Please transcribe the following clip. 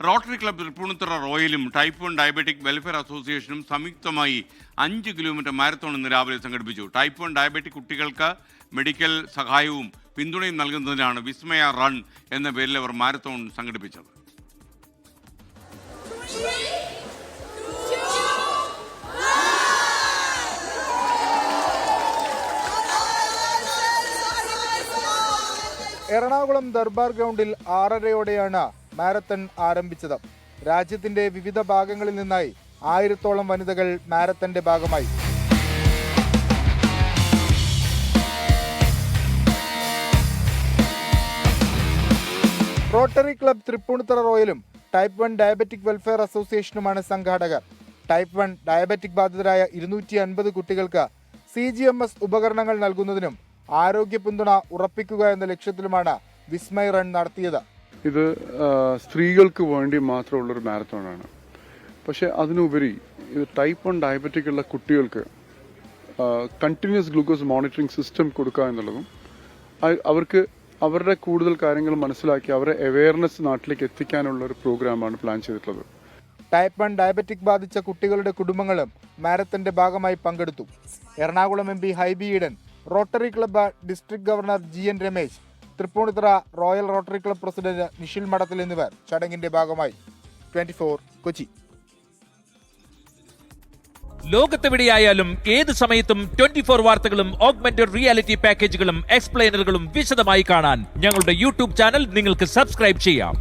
Rotary club Thrippunithura റോയലും type 1 diabetic welfare അസോസിയേഷനും സംയുക്തമായി 5 കിലോമീറ്റർ മാരത്തോൺ ഇന്ന് രാവിലെ സംഘടിപ്പിച്ചു. ടൈപ്പ് 1 ഡയബറ്റിക് കുട്ടികൾക്ക് മെഡിക്കൽ സഹായവും പിന്തുണയും നൽകുന്നതിനാണ് വിസ്മയ റൺ എന്ന പേരിൽ അവർ മാരത്തോൺ സംഘടിപ്പിച്ചത്. എറണാകുളം ദർബാർ ഗ്രൗണ്ടിൽ 6:30-ഓടെയാണ് മാരത്തൺ ആരംഭിച്ചത്. രാജ്യത്തിന്റെ വിവിധ ഭാഗങ്ങളിൽ നിന്നായി 1000-ഓളം വനിതകൾ മാരത്തന്റെ ഭാഗമായി. റോട്ടറി ക്ലബ്ബ് തൃപ്പൂണിത്തുറ റോയലും ടൈപ്പ് 1 ഡയബറ്റിക് വെൽഫെയർ അസോസിയേഷനുമാണ് സംഘാടകർ. ടൈപ്പ് 1 ഡയബറ്റിക് ബാധിതരായ 250 കുട്ടികൾക്ക് CGMS ഉപകരണങ്ങൾ നൽകുന്നതിനും ആരോഗ്യ പിന്തുണ ഉറപ്പിക്കുക എന്ന ലക്ഷ്യത്തിലുമാണ് വിസ്മയ റൺ നടത്തിയത്. ഇത് സ്ത്രീകൾക്ക് വേണ്ടി മാത്രമുള്ളൊരു മാരത്തോണാണ്. പക്ഷെ അതിനുപരി ഇത് ടൈപ്പ് 1 ഡയബറ്റിക് ഉള്ള കുട്ടികൾക്ക് കണ്ടിന്യൂസ് ഗ്ലൂക്കോസ് മോണിറ്ററിംഗ് സിസ്റ്റം കൊടുക്കുക എന്നുള്ളതും അവർക്ക് അവരുടെ കൂടുതൽ കാര്യങ്ങൾ മനസ്സിലാക്കി അവരെ അവയർനെസ് നാട്ടിലേക്ക് എത്തിക്കാനുള്ള ഒരു പ്രോഗ്രാമാണ് പ്ലാൻ ചെയ്തിട്ടുള്ളത്. ടൈപ്പ് 1 ഡയബറ്റിക് ബാധിച്ച കുട്ടികളുടെ കുടുംബങ്ങളും മാരത്തന്റെ ഭാഗമായി പങ്കെടുത്തു. Ernakulam MP Hibi Eden, rotary club district governor GN Ramesh, Thrippunithura royal rotary club president Nishil Madathil എന്നിവർ ചടങ്ങിന്റെ ഭാഗമായി. 24 കൊച്ചി. ലോകത്തെവിടെയായാലും ഏത് സമയത്തും 24 വാർത്തകളും ഓഗ്മെന്റഡ് റിയാലിറ്റി പാക്കേജുകളും എക്സ്പ്ലെയിനറുകളും വിശദമായി കാണാൻ ഞങ്ങളുടെ YouTube ചാനൽ നിങ്ങൾക്ക് സബ്സ്ക്രൈബ് ചെയ്യാം.